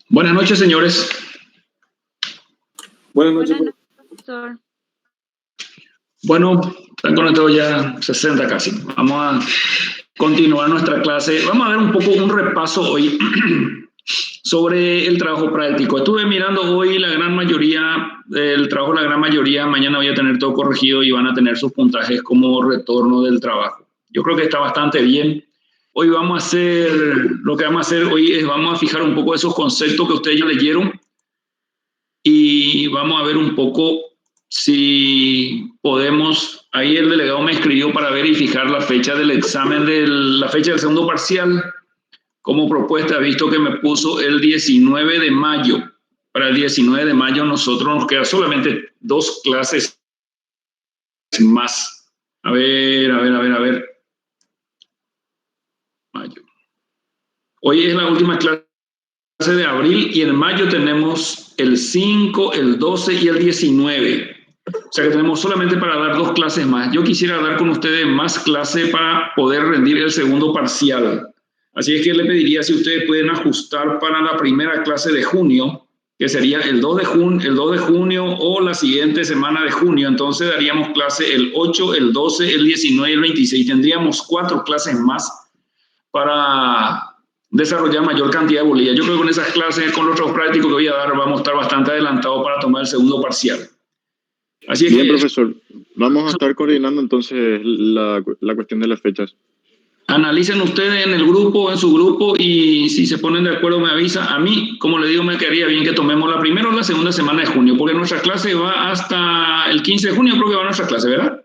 Buenas noches, señores. Buenas noches, profesor. Bueno, están conectados ya 60 casi. Vamos a continuar nuestra clase. Vamos a ver un poco un repaso hoy sobre el trabajo práctico. Estuve mirando hoy la gran mayoría del trabajo, mañana voy a tener todo corregido y van a tener sus puntajes como retorno del trabajo. Yo creo que está bastante bien. Hoy vamos a hacer, lo que vamos a hacer hoy es vamos a fijar un poco esos conceptos que ustedes ya leyeron y vamos a ver un poco si podemos, ahí el delegado me escribió para verificar la fecha del examen, la fecha del segundo parcial. Como propuesta, visto que me puso el 19 de mayo. Para el 19 de mayo nosotros nos quedan solamente 2 clases más. A ver. Mayo. Hoy es la última clase de abril y en mayo tenemos el 5, el 12 y el 19. O sea que tenemos solamente para dar 2 clases más. Yo quisiera dar con ustedes más clase para poder rendir el segundo parcial. Así es que le pediría si ustedes pueden ajustar para la primera clase de junio, que sería el 2 de junio o la siguiente semana de junio. Entonces daríamos clase el 8, el 12, el 19 y el 26. Tendríamos 4 clases más para desarrollar mayor cantidad de bolillas. Yo creo que con esas clases, con los trabajos prácticos que voy a dar, vamos a estar bastante adelantados para tomar el segundo parcial. Así es bien, que, profesor. Vamos a estar coordinando entonces la cuestión de las fechas. Analicen ustedes en el grupo, en su grupo, y si se ponen de acuerdo me avisa. A mí, como le digo, me quedaría bien que tomemos la primera o la segunda semana de junio, porque nuestra clase va hasta el 15 de junio, creo que va nuestra clase, ¿verdad?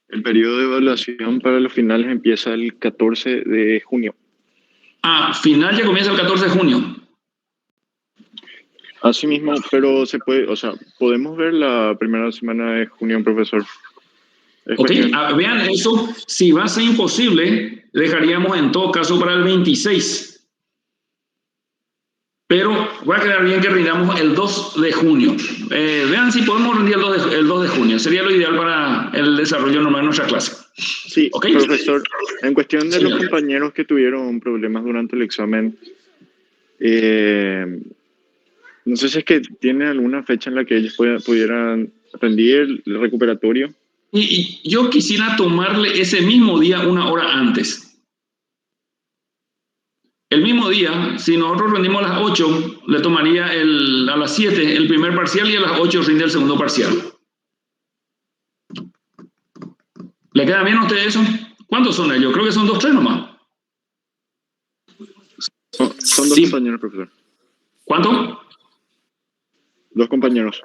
El periodo de evaluación para los finales empieza el 14 de junio. Final ya comienza el 14 de junio. Así mismo, pero se puede, o sea, podemos ver la primera semana de junio, profesor. Ok, vean eso, si va a ser imposible, dejaríamos en todo caso para el 26. Pero va a quedar bien que rindamos el 2 de junio. Vean si podemos rendir el 2 de junio. Sería lo ideal para el desarrollo normal de nuestra clase. Sí, ¿okay? Profesor, en cuestión de los compañeros que tuvieron problemas durante el examen, no sé si es que tienen alguna fecha en la que ellos pudieran rendir el recuperatorio. Y yo quisiera tomarle ese mismo día 1 hora antes. El mismo día, si nosotros rendimos a las 8, le tomaría a las 7 el primer parcial y a las 8 rinde el segundo parcial. ¿Le queda bien a usted eso? ¿Cuántos son ellos? Creo que son 2, 3 nomás. Son 2 compañeros, profesor. ¿Cuánto? 2 compañeros.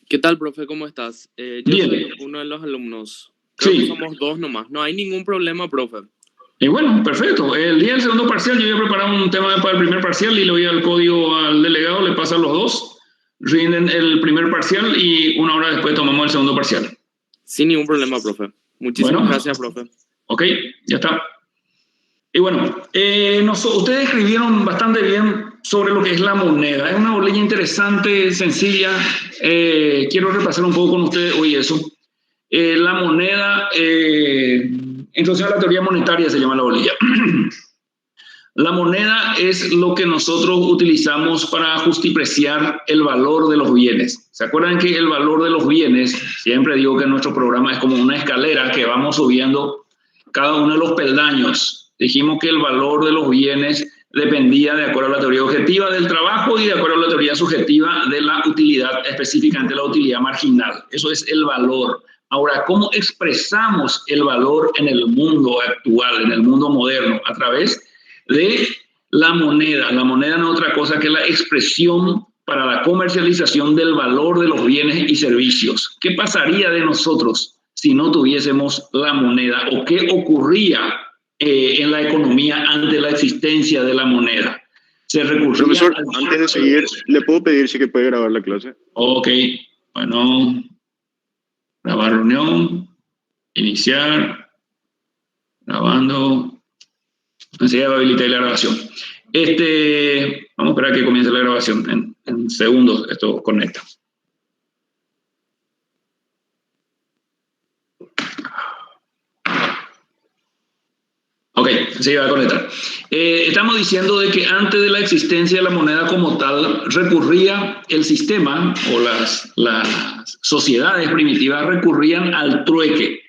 ¿Qué tal, profe? ¿Cómo estás? Yo soy uno de los alumnos. Creo que somos 2 nomás. No hay ningún problema, profe. Y bueno, perfecto. El día del segundo parcial yo voy a preparar un tema para el primer parcial y le voy al código al delegado, le pasan los 2, rinden el primer parcial y 1 hora después tomamos el segundo parcial. Sin ningún problema, profe. Muchísimas gracias, profe. Ok, ya está. Y bueno, ustedes escribieron bastante bien sobre lo que es la moneda. Es una bolilla interesante, sencilla. Quiero repasar un poco con ustedes hoy eso. La moneda, entonces la teoría monetaria se llama la bolilla. La moneda es lo que nosotros utilizamos para justipreciar el valor de los bienes. ¿Se acuerdan que el valor de los bienes, siempre digo que nuestro programa es como una escalera que vamos subiendo cada uno de los peldaños? Dijimos que el valor de los bienes dependía de acuerdo a la teoría objetiva del trabajo y de acuerdo a la teoría subjetiva de la utilidad, específicamente la utilidad marginal. Eso es el valor. Ahora, ¿cómo expresamos el valor en el mundo actual, en el mundo moderno? A través de la moneda. La moneda no es otra cosa que la expresión para la comercialización del valor de los bienes y servicios. ¿Qué pasaría de nosotros si no tuviésemos la moneda? ¿O qué ocurría en la economía ante la existencia de la moneda? Se recurría. Profesor, antes de seguir, ¿le puedo pedir si que puede grabar la clase? Ok, bueno, grabar reunión, iniciar, grabando. Enseguida habilitar la grabación. Vamos a esperar que comience la grabación. En segundos esto conecta. Ok, sí, va a conectar. Estamos diciendo de que antes de la existencia de la moneda como tal, recurría el sistema o las sociedades primitivas recurrían al trueque.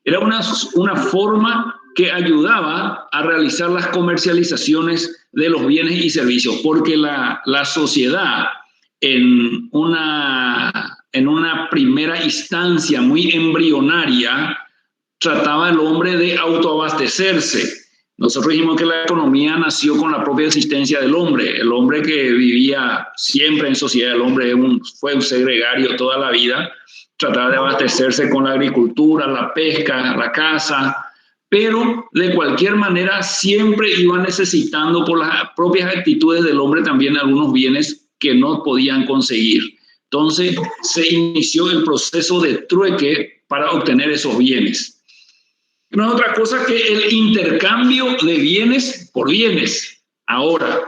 Era una forma que ayudaba a realizar las comercializaciones de los bienes y servicios, porque la sociedad en una primera instancia muy embrionaria trataba el hombre de autoabastecerse. Nosotros dijimos que la economía nació con la propia existencia del hombre. El hombre que vivía siempre en sociedad, el hombre fue un ser gregario toda la vida, trataba de abastecerse con la agricultura, la pesca, la caza, pero de cualquier manera siempre iba necesitando por las propias actitudes del hombre también algunos bienes que no podían conseguir. Entonces se inició el proceso de trueque para obtener esos bienes. No es otra cosa que el intercambio de bienes por bienes. Ahora,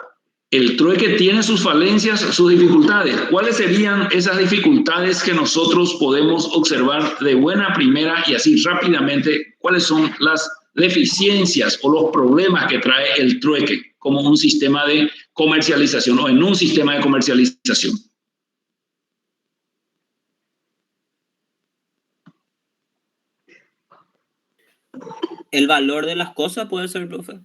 el trueque tiene sus falencias, sus dificultades. ¿Cuáles serían esas dificultades que nosotros podemos observar de buena primera y así rápidamente? ¿Cuáles son las deficiencias o los problemas que trae el trueque como un sistema de comercialización o en un sistema de comercialización? El valor de las cosas puede ser, profe.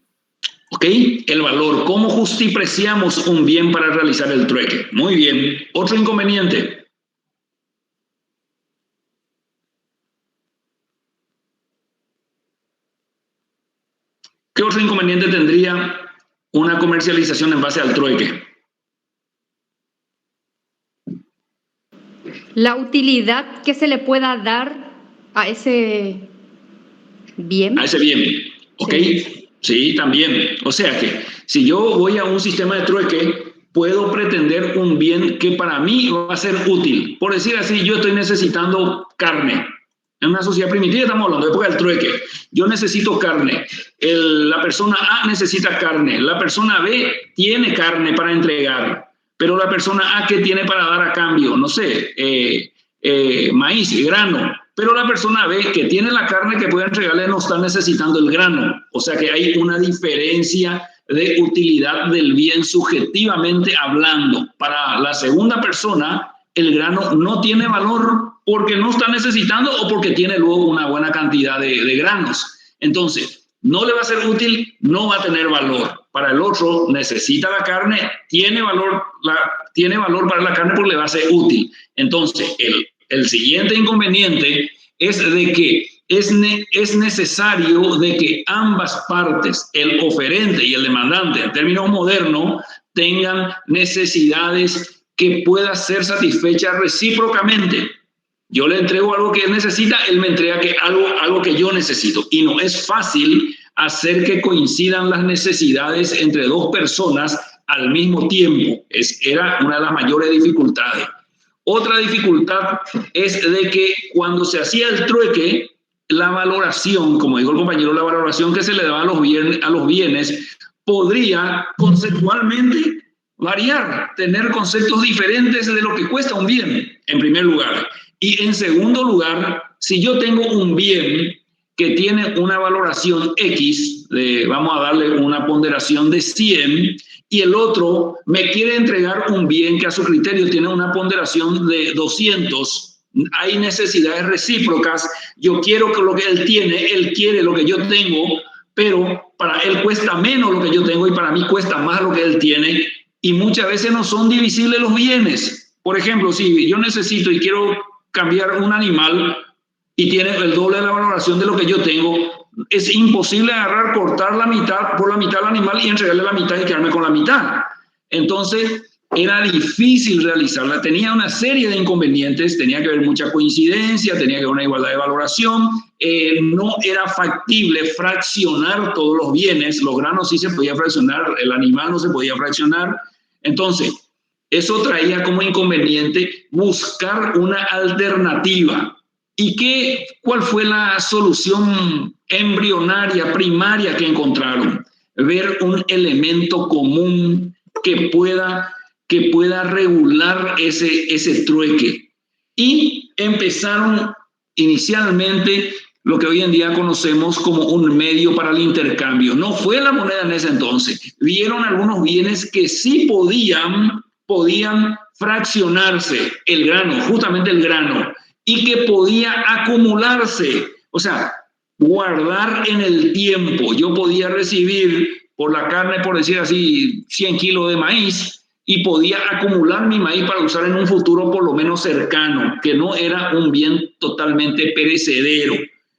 ¿Ok? El valor. ¿Cómo justipreciamos un bien para realizar el trueque? Muy bien. Otro inconveniente. ¿Qué otro inconveniente tendría una comercialización en base al trueque? La utilidad que se le pueda dar a ese bien. A ese bien. ¿Ok? Sí, también. O sea que si yo voy a un sistema de trueque, puedo pretender un bien que para mí va a ser útil. Por decir así, yo estoy necesitando carne. En una sociedad primitiva estamos hablando de época del trueque. Yo necesito carne. La persona A necesita carne. La persona B tiene carne para entregar. Pero la persona A, ¿qué tiene para dar a cambio? No sé, maíz, grano. Pero la persona B, que tiene la carne que puede entregarle, no está necesitando el grano. O sea que hay una diferencia de utilidad del bien subjetivamente hablando. Para la segunda persona, el grano no tiene valor porque no está necesitando o porque tiene luego una buena cantidad de granos. Entonces, no le va a ser útil, no va a tener valor. Para el otro, necesita la carne, tiene valor para la carne porque le va a ser útil. Entonces, el siguiente inconveniente es de que es necesario de que ambas partes, el oferente y el demandante, en términos modernos, tengan necesidades que puedan ser satisfechas recíprocamente. Yo le entrego algo que él necesita, él me entrega algo que yo necesito. Y no es fácil hacer que coincidan las necesidades entre dos personas al mismo tiempo. Era una de las mayores dificultades. Otra dificultad es de que cuando se hacía el trueque, la valoración, como dijo el compañero, la valoración que se le daba a los bienes podría conceptualmente variar, tener conceptos diferentes de lo que cuesta un bien, en primer lugar. Y en segundo lugar, si yo tengo un bien que tiene una valoración X, vamos a darle una ponderación de 100, y el otro me quiere entregar un bien que a su criterio tiene una ponderación de 200, hay necesidades recíprocas, yo quiero que lo que él tiene, él quiere lo que yo tengo, pero para él cuesta menos lo que yo tengo y para mí cuesta más lo que él tiene, y muchas veces no son divisibles los bienes. Por ejemplo, si yo necesito y quiero cambiar un animal y tiene el doble de la valoración de lo que yo tengo, es imposible agarrar, cortar la mitad por la mitad del animal y entregarle la mitad y quedarme con la mitad. Entonces, era difícil realizarla, tenía una serie de inconvenientes, tenía que haber mucha coincidencia, tenía que haber una igualdad de valoración, no era factible fraccionar todos los bienes, los granos sí se podía fraccionar, el animal no se podía fraccionar. Entonces, eso traía como inconveniente buscar una alternativa. ¿Y cuál fue la solución embrionaria, primaria que encontraron? Ver un elemento común que pueda regular ese trueque. Y empezaron inicialmente lo que hoy en día conocemos como un medio para el intercambio. No fue la moneda en ese entonces. Vieron algunos bienes que sí podían fraccionarse, el grano, justamente el grano, y que podía acumularse, o sea, guardar en el tiempo. Yo podía recibir por la carne, por decir así, 100 kilos de maíz, y podía acumular mi maíz para usar en un futuro por lo menos cercano, que no era un bien totalmente perecedero.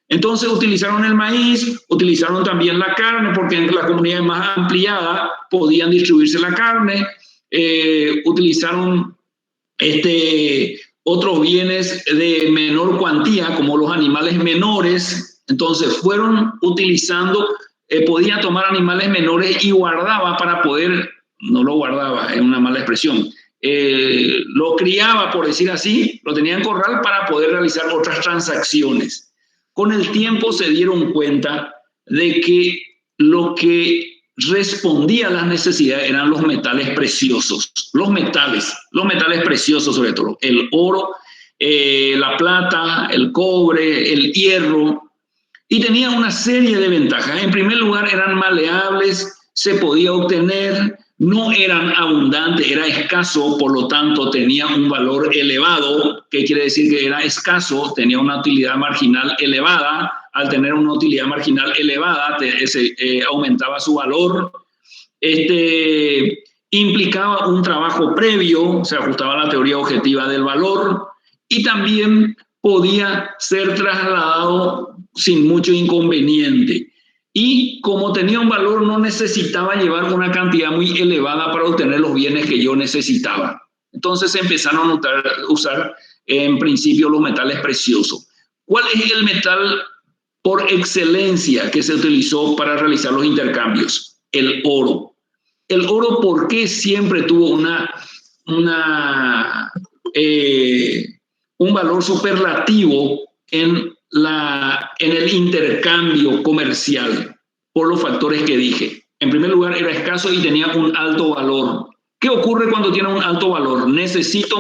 Entonces utilizaron el maíz, utilizaron también la carne, porque en la comunidad más ampliada podían distribuirse la carne, utilizaron otros bienes de menor cuantía, como los animales menores. Entonces fueron utilizando, podía tomar animales menores y guardaba para poder, no lo guardaba, es una mala expresión, lo criaba, por decir así, lo tenía en corral para poder realizar otras transacciones. Con el tiempo se dieron cuenta de que lo que respondía a las necesidades eran los metales preciosos, los metales preciosos sobre todo, el oro, la plata, el cobre, el hierro, y tenía una serie de ventajas. En primer lugar, eran maleables, se podía obtener, no eran abundantes, era escaso, por lo tanto tenía un valor elevado. ¿Qué quiere decir que era escaso? Tenía una utilidad marginal elevada. Al tener una utilidad marginal elevada, aumentaba su valor. Implicaba un trabajo previo, se ajustaba a la teoría objetiva del valor, y también podía ser trasladado sin mucho inconveniente. Y como tenía un valor, no necesitaba llevar una cantidad muy elevada para obtener los bienes que yo necesitaba. Entonces empezaron a usar en principio los metales preciosos. ¿Cuál es el metal por excelencia que se utilizó para realizar los intercambios? El oro. El oro, ¿por qué siempre tuvo un valor superlativo en el intercambio comercial? Por los factores que dije. En primer lugar, era escaso y tenía un alto valor. ¿Qué ocurre cuando tiene un alto valor? Necesito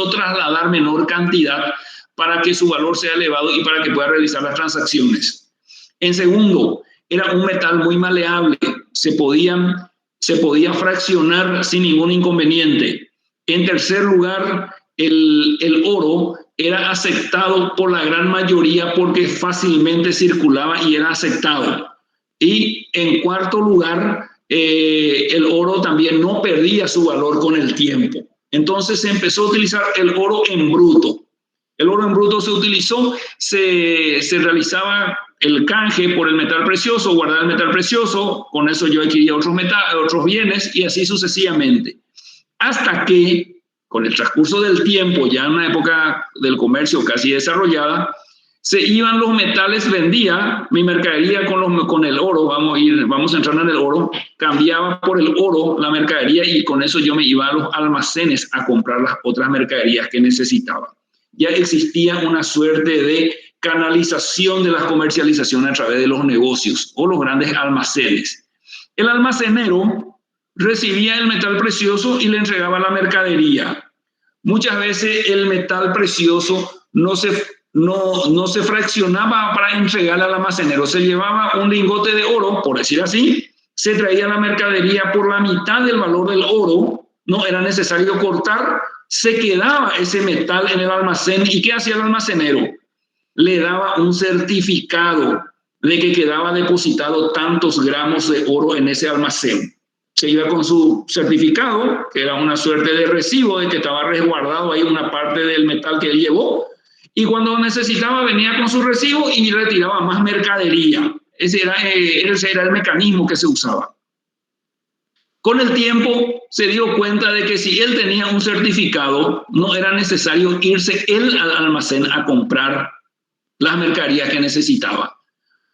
trasladar menor cantidad para que su valor sea elevado y para que pueda realizar las transacciones. En segundo, era un metal muy maleable, se podía fraccionar sin ningún inconveniente. En tercer lugar, el oro era aceptado por la gran mayoría porque fácilmente circulaba y era aceptado. Y en cuarto lugar, el oro también no perdía su valor con el tiempo. Entonces se empezó a utilizar el oro en bruto. El oro en bruto se utilizó, se realizaba el canje por el metal precioso, guardar el metal precioso, con eso yo adquiría otros bienes y así sucesivamente. Hasta que, con el transcurso del tiempo, ya en una época del comercio casi desarrollada, se iban los metales, vendía mi mercadería con el oro, vamos a entrar en el oro, cambiaba por el oro la mercadería y con eso yo me iba a los almacenes a comprar las otras mercaderías que necesitaba. Ya existía una suerte de canalización de la comercialización a través de los negocios o los grandes almacenes. El almacenero recibía el metal precioso y le entregaba la mercadería. Muchas veces el metal precioso no se fraccionaba para entregarle al almacenero. Se llevaba un lingote de oro, por decir así, se traía la mercadería por la mitad del valor del oro, no era necesario cortar, se quedaba ese metal en el almacén. ¿Y qué hacía el almacenero? Le daba un certificado de que quedaba depositado tantos gramos de oro en ese almacén. Se iba con su certificado, que era una suerte de recibo de que estaba resguardado ahí una parte del metal que él llevó, y cuando necesitaba venía con su recibo y retiraba más mercadería. Ese era el mecanismo que se usaba. Con el tiempo se dio cuenta de que si él tenía un certificado, no era necesario irse él al almacén a comprar las mercaderías que necesitaba.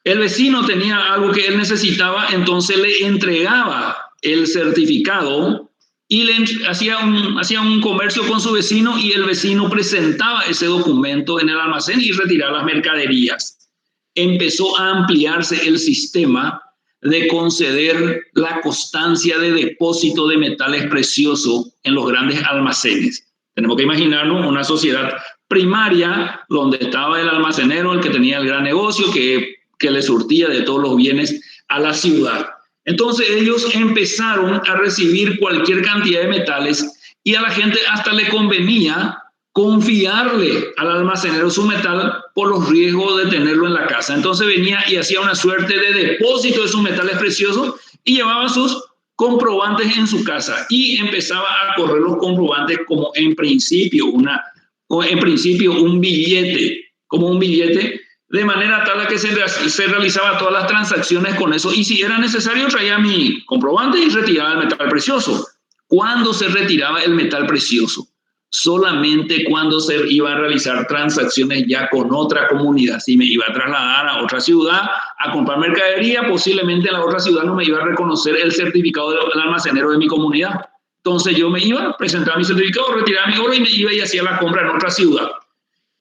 El vecino tenía algo que él necesitaba, entonces le entregaba el certificado y hacía un comercio con su vecino y el vecino presentaba ese documento en el almacén y retiraba las mercaderías. Empezó a ampliarse el sistema de conceder la constancia de depósito de metales preciosos en los grandes almacenes. Tenemos que imaginarnos una sociedad primaria, donde estaba el almacenero, el que tenía el gran negocio, que le surtía de todos los bienes a la ciudad. Entonces ellos empezaron a recibir cualquier cantidad de metales y a la gente hasta le convenía confiarle al almacenero su metal por los riesgos de tenerlo en la casa. Entonces venía y hacía una suerte de depósito de sus metales preciosos y llevaba sus comprobantes en su casa y empezaba a correr los comprobantes como en principio un billete, como un billete, de manera tal a que se realizaba todas las transacciones con eso, y si era necesario traía mi comprobante y retiraba el metal precioso. ¿Cuándo se retiraba el metal precioso? Solamente cuando se iba a realizar transacciones ya con otra comunidad. Si me iba a trasladar a otra ciudad a comprar mercadería, posiblemente en la otra ciudad no me iba a reconocer el certificado del almacenero de mi comunidad. Entonces yo me iba, presentaba mi certificado, retiraba mi oro y me iba y hacía la compra en otra ciudad.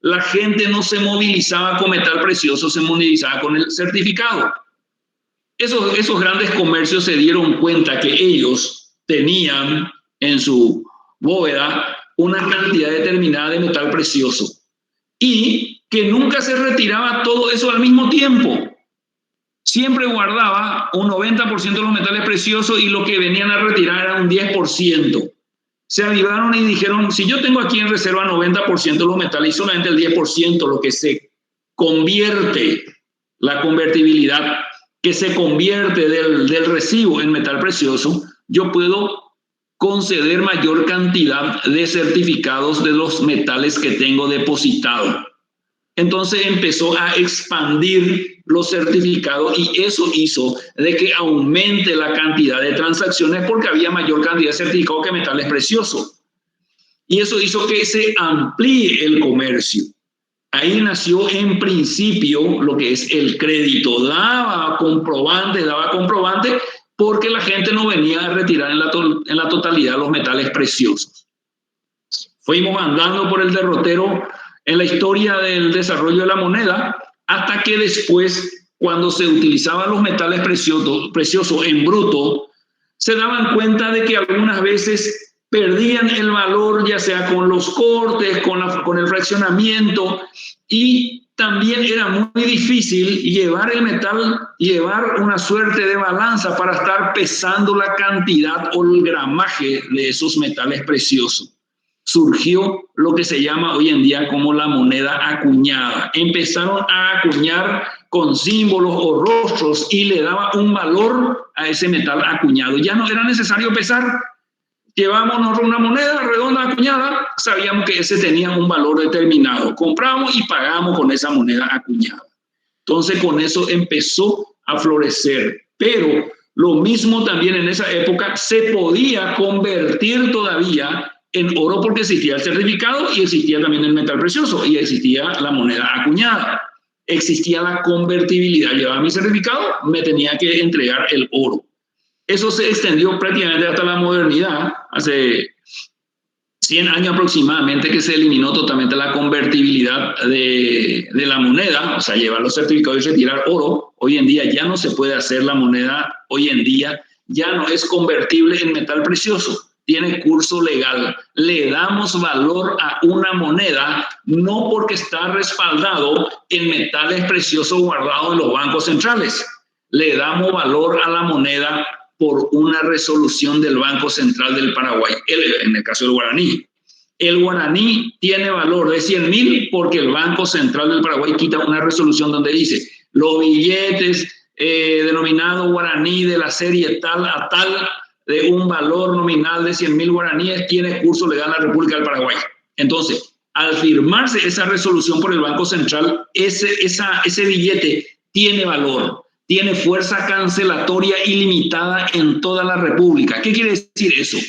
La gente no se movilizaba con metal precioso, se movilizaba con el certificado. Esos grandes comercios se dieron cuenta que ellos tenían en su bóveda una cantidad determinada de metal precioso y que nunca se retiraba todo eso al mismo tiempo. Siempre guardaba un 90% de los metales preciosos y lo que venían a retirar era un 10%. Se avivaron y dijeron, si yo tengo aquí en reserva 90% de los metales y solamente el 10% lo que se convierte, la convertibilidad que se convierte del recibo en metal precioso, yo puedo conceder mayor cantidad de certificados de los metales que tengo depositado. Entonces empezó a expandir los certificados y eso hizo de que aumente la cantidad de transacciones porque había mayor cantidad de certificados que metales preciosos. Y eso hizo que se amplíe el comercio. Ahí nació en principio lo que es el crédito. Daba comprobante porque la gente no venía a retirar en la totalidad los metales preciosos. Fuimos andando por el derrotero en la historia del desarrollo de la moneda, hasta que después, cuando se utilizaban los metales preciosos en bruto, se daban cuenta de que algunas veces perdían el valor, ya sea con los cortes, con el fraccionamiento, y también era muy difícil llevar el metal, llevar una suerte de balanza para estar pesando la cantidad o el gramaje de esos metales preciosos. Surgió lo que se llama hoy en día como la moneda acuñada. Empezaron a acuñar con símbolos o rostros y le daba un valor a ese metal acuñado. Ya no era necesario pesar. Llevamos nosotros una moneda redonda acuñada, sabíamos que ese tenía un valor determinado. Compramos y pagamos con esa moneda acuñada. Entonces con eso empezó a florecer. Pero lo mismo también en esa época se podía convertir todavía en oro porque existía el certificado y existía también el metal precioso y existía la moneda acuñada. Existía la convertibilidad. Llevaba mi certificado, me tenía que entregar el oro. Eso se extendió prácticamente hasta la modernidad, hace 100 años aproximadamente, que se eliminó totalmente la convertibilidad de la moneda, o sea, llevar los certificados y retirar oro. Hoy en día ya no se puede hacer la moneda, hoy en día ya no es convertible en metal precioso. Tiene curso legal. Le damos valor a una moneda no porque está respaldado en metales preciosos guardados en los bancos centrales. Le damos valor a la moneda por una resolución del Banco Central del Paraguay, en el caso del guaraní. El guaraní tiene valor de 100.000 porque el Banco Central del Paraguay quita una resolución donde dice los billetes denominados guaraní de la serie tal a tal de un valor nominal de 100.000 guaraníes tiene curso legal en la República del Paraguay. Entonces, al firmarse esa resolución por el Banco Central, ese billete tiene valor, tiene fuerza cancelatoria ilimitada en toda la República. ¿Qué quiere decir eso?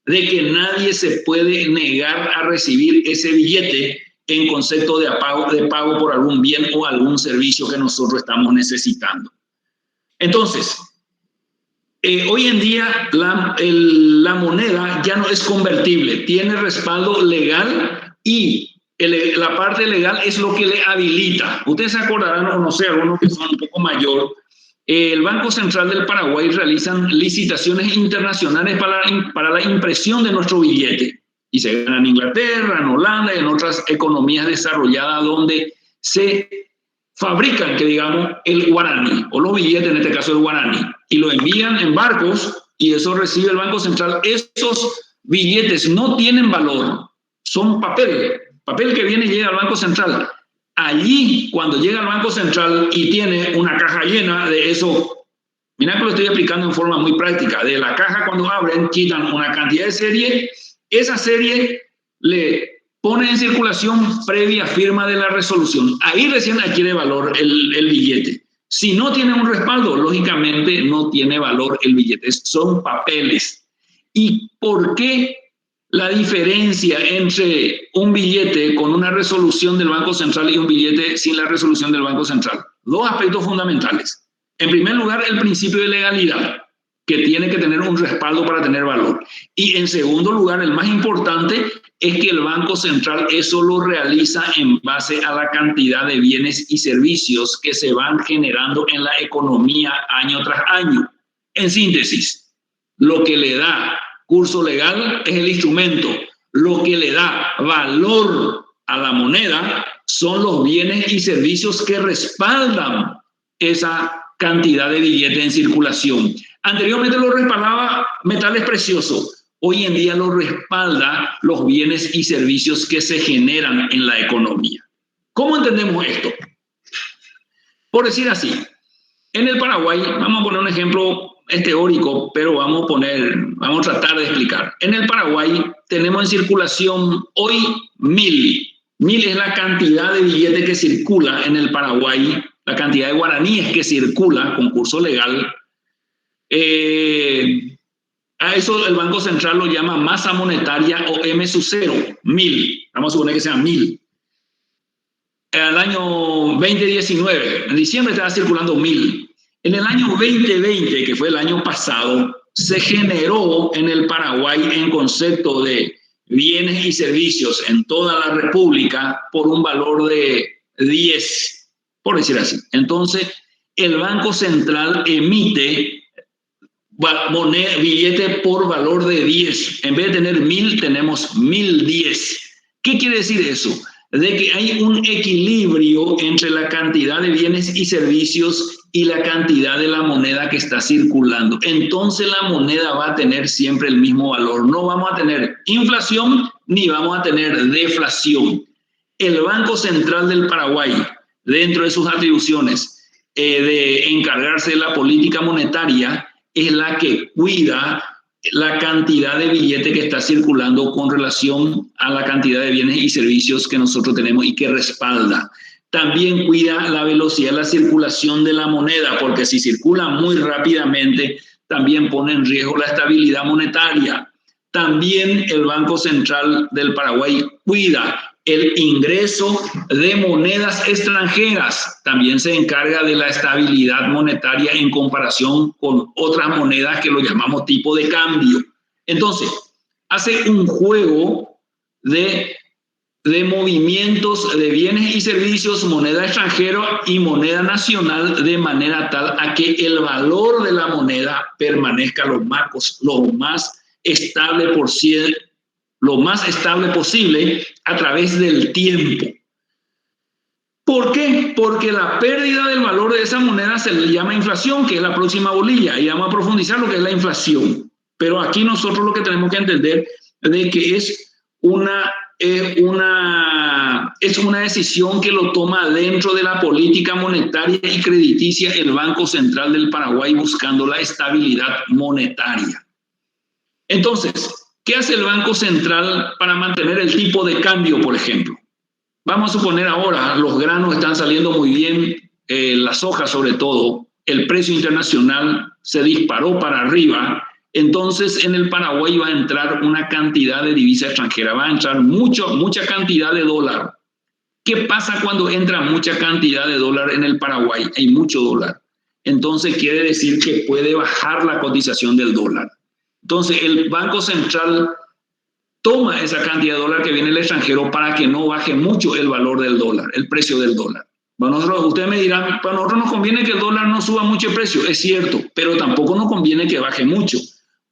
De que nadie se puede negar a recibir ese billete en concepto de pago por algún bien o algún servicio que nosotros estamos necesitando. Entonces, hoy en día la moneda ya no es convertible, tiene respaldo legal y la parte legal es lo que le habilita. Ustedes se acordarán, o no sé, algunos que son un poco mayor, el Banco Central del Paraguay realizan licitaciones internacionales para la impresión de nuestro billete. Y se gana en Inglaterra, en Holanda y en otras economías desarrolladas donde se fabrican, que digamos, el guaraní, o los billetes, en este caso el guaraní, y lo envían en barcos y eso recibe el Banco Central. Esos billetes no tienen valor, son papel que viene y llega al Banco Central. Allí, cuando llega al Banco Central y tiene una caja llena de eso, mira que lo estoy explicando en forma muy práctica, de la caja cuando abren, quitan una cantidad de serie, esa serie le pone en circulación previa firma de la resolución. Ahí recién adquiere valor el billete. Si no tiene un respaldo, lógicamente no tiene valor el billete. Son papeles. ¿Y por qué la diferencia entre un billete con una resolución del Banco Central y un billete sin la resolución del Banco Central? Dos aspectos fundamentales. En primer lugar, el principio de legalidad, que tiene que tener un respaldo para tener valor. Y en segundo lugar, el más importante, es que el Banco Central eso lo realiza en base a la cantidad de bienes y servicios que se van generando en la economía año tras año. En síntesis, lo que le da curso legal es el instrumento. Lo que le da valor a la moneda son los bienes y servicios que respaldan esa cantidad de billetes en circulación. Anteriormente lo respaldaba metales preciosos. Hoy en día lo respalda los bienes y servicios que se generan en la economía. ¿Cómo entendemos esto? Por decir así, en el Paraguay, vamos a poner un ejemplo teórico, pero vamos a tratar de explicar. En el Paraguay tenemos en circulación hoy 1000. 1000 es la cantidad de billetes que circula en el Paraguay, la cantidad de guaraníes que circula con curso legal. A eso el Banco Central lo llama masa monetaria o M sub 0, 1000. Vamos a suponer que sea 1000. En el año 2019, en diciembre estaba circulando 1000. En el año 2020, que fue el año pasado, se generó en el Paraguay en concepto de bienes y servicios en toda la República por un valor de 10, por decir así. Entonces, el Banco Central emite billete por valor de 10. En vez de tener 1000, tenemos 1010. ¿Qué quiere decir eso? De que hay un equilibrio entre la cantidad de bienes y servicios y la cantidad de la moneda que está circulando. Entonces la moneda va a tener siempre el mismo valor. No vamos a tener inflación ni vamos a tener deflación. El Banco Central del Paraguay, dentro de sus atribuciones de encargarse de la política monetaria, es la que cuida la cantidad de billete que está circulando con relación a la cantidad de bienes y servicios que nosotros tenemos y que respalda. También cuida la velocidad de la circulación de la moneda, porque si circula muy rápidamente, también pone en riesgo la estabilidad monetaria. También el Banco Central del Paraguay cuida el ingreso de monedas extranjeras. También se encarga de la estabilidad monetaria en comparación con otras monedas que lo llamamos tipo de cambio. Entonces, hace un juego de movimientos de bienes y servicios, moneda extranjera y moneda nacional, de manera tal a que el valor de la moneda permanezca lo más estable posible a través del tiempo. ¿Por qué? Porque la pérdida del valor de esa moneda se le llama inflación, que es la próxima bolilla, y vamos a profundizar lo que es la inflación. Pero aquí nosotros lo que tenemos que entender es que es una decisión que lo toma dentro de la política monetaria y crediticia el Banco Central del Paraguay, buscando la estabilidad monetaria. Entonces, ¿qué hace el Banco Central para mantener el tipo de cambio, por ejemplo? Vamos a suponer ahora, los granos están saliendo muy bien, la soja sobre todo, el precio internacional se disparó para arriba. Entonces, en el Paraguay va a entrar una cantidad de divisa extranjera, va a entrar mucha cantidad de dólar. ¿Qué pasa cuando entra mucha cantidad de dólar en el Paraguay? Hay mucho dólar. Entonces, quiere decir que puede bajar la cotización del dólar. Entonces, el Banco Central toma esa cantidad de dólar que viene del extranjero para que no baje mucho el valor del dólar, el precio del dólar. Ustedes me dirán, para nosotros nos conviene que el dólar no suba mucho el precio. Es cierto, pero tampoco nos conviene que baje mucho,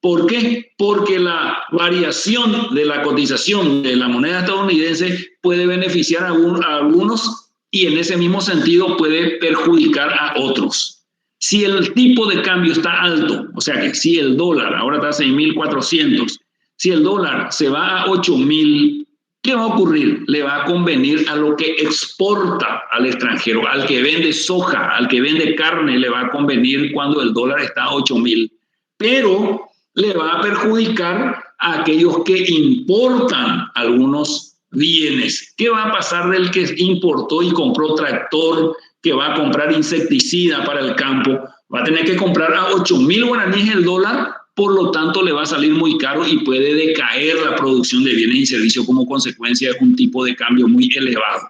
¿Por qué? Porque la variación de la cotización de la moneda estadounidense puede beneficiar a algunos y en ese mismo sentido puede perjudicar a otros. Si el tipo de cambio está alto, o sea que si el dólar ahora está a 6.400, si el dólar se va a 8.000, ¿qué va a ocurrir? Le va a convenir a lo que exporta al extranjero, al que vende soja, al que vende carne, le va a convenir cuando el dólar está a 8.000. Pero le va a perjudicar a aquellos que importan algunos bienes. ¿Qué va a pasar del que importó y compró tractor, que va a comprar insecticida para el campo? Va a tener que comprar a 8.000 guaraníes el dólar, por lo tanto le va a salir muy caro y puede decaer la producción de bienes y servicios como consecuencia de un tipo de cambio muy elevado.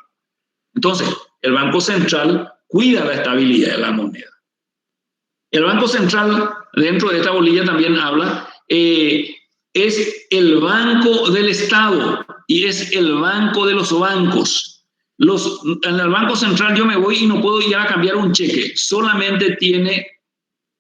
Entonces, el Banco Central cuida la estabilidad de la moneda. El Banco Central, dentro de esta bolilla también habla, es el banco del Estado y es el banco de los bancos. En el Banco Central yo me voy y no puedo ir a cambiar un cheque, solamente tiene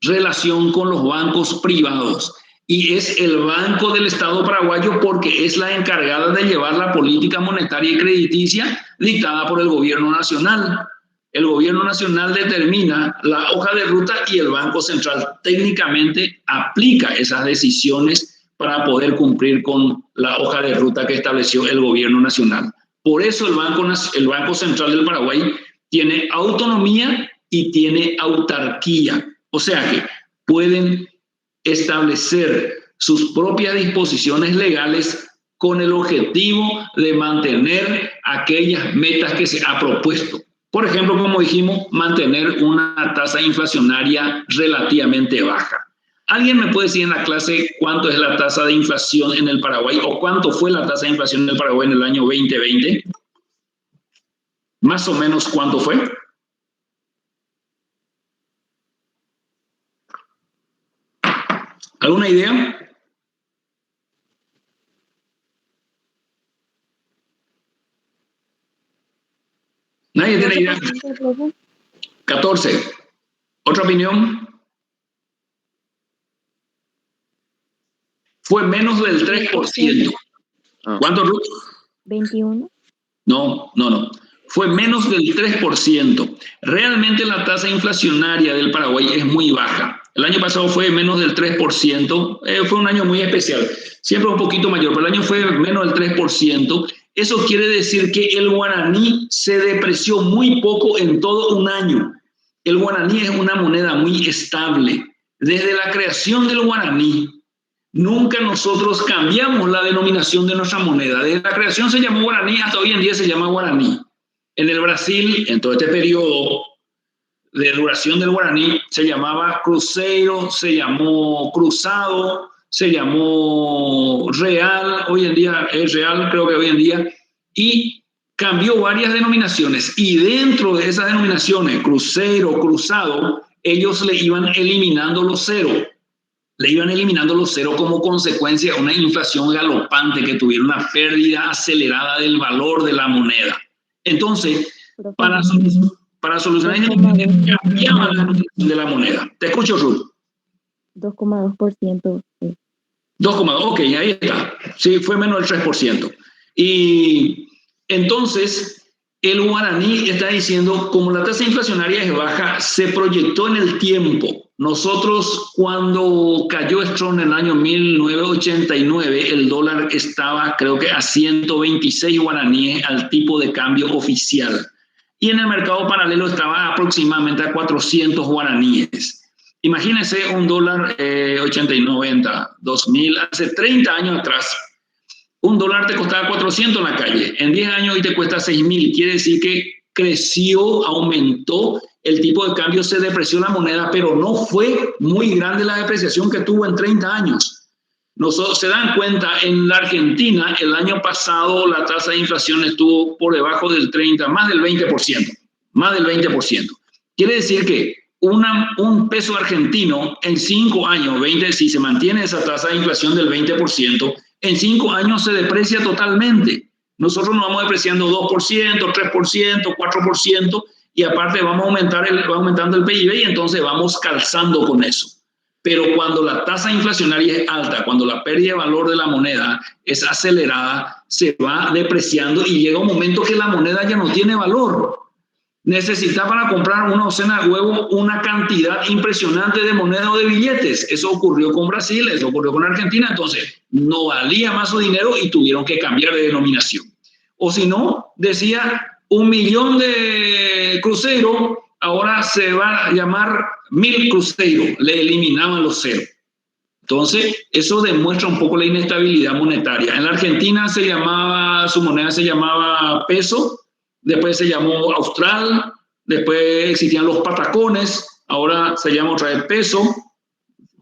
relación con los bancos privados y es el Banco del Estado paraguayo porque es la encargada de llevar la política monetaria y crediticia dictada por el gobierno nacional. El gobierno nacional determina la hoja de ruta y el Banco Central técnicamente aplica esas decisiones para poder cumplir con la hoja de ruta que estableció el gobierno nacional. Por eso el Banco Central del Paraguay tiene autonomía y tiene autarquía. O sea que pueden establecer sus propias disposiciones legales con el objetivo de mantener aquellas metas que se ha propuesto. Por ejemplo, como dijimos, mantener una tasa inflacionaria relativamente baja. ¿Alguien me puede decir en la clase cuánto es la tasa de inflación en el Paraguay o cuánto fue la tasa de inflación en el Paraguay en el año 2020? Más o menos, ¿cuánto fue? ¿Alguna idea? ¿Nadie tiene idea? 14. ¿Otra opinión? Fue menos del 3%. ¿Cuánto, Ruth? 21. No. Fue menos del 3%. Realmente la tasa inflacionaria del Paraguay es muy baja. El año pasado fue menos del 3%. Fue un año muy especial. Siempre un poquito mayor, pero el año fue menos del 3%. Eso quiere decir que el guaraní se depreció muy poco en todo un año. El guaraní es una moneda muy estable. Desde la creación del guaraní, nunca nosotros cambiamos la denominación de nuestra moneda. Desde la creación se llamó guaraní, hasta hoy en día se llama guaraní. En el Brasil, en todo este periodo de duración del guaraní, se llamaba cruzeiro, se llamó cruzado, se llamó real, hoy en día es real, creo que hoy en día, y cambió varias denominaciones. Y dentro de esas denominaciones, cruzeiro, cruzado, ellos le iban eliminando los ceros. Le iban eliminando los ceros como consecuencia de una inflación galopante que tuviera una pérdida acelerada del valor de la moneda. Entonces, para solucionar eso, cambiaban la denominación de la moneda. Te escucho, Ruth. 2,2%. 2,2, ok, ahí está. Sí, fue menos del 3%. Y entonces, el guaraní está diciendo, como la tasa inflacionaria es baja, se proyectó en el tiempo. Nosotros, cuando cayó Strong en el año 1989, el dólar estaba, creo que, a 126 guaraníes al tipo de cambio oficial. Y en el mercado paralelo estaba aproximadamente a 400 guaraníes. Imagínense un dólar 80 y 90, 2000, hace 30 años atrás. Un dólar te costaba 400 en la calle. En 10 años hoy te cuesta 6.000. Quiere decir que creció, aumentó, el tipo de cambio se depreció la moneda, pero no fue muy grande la depreciación que tuvo en 30 años. Nosotros se dan cuenta, en la Argentina el año pasado la tasa de inflación estuvo por debajo del 30, más del 20%. Más del 20%. Quiere decir que un peso argentino en 5 años, 20, si se mantiene esa tasa de inflación del 20%, en 5 años se deprecia totalmente. Nosotros nos vamos depreciando 2%, 3%, 4%, y aparte va aumentando el PIB y entonces vamos calzando con eso. Pero cuando la tasa inflacionaria es alta, cuando la pérdida de valor de la moneda es acelerada, se va depreciando y llega un momento que la moneda ya no tiene valor. Necesita para comprar una docena de huevos una cantidad impresionante de moneda o de billetes. Eso ocurrió con Brasil, eso ocurrió con Argentina. Entonces, no valía más su dinero y tuvieron que cambiar de denominación. O si no, decía 1 millón de cruceros, ahora se va a llamar 1000 cruceros. Le eliminaban los ceros. Entonces, eso demuestra un poco la inestabilidad monetaria. En la Argentina su moneda se llamaba peso. Después se llamó austral, después existían los patacones, ahora se llama otra vez peso.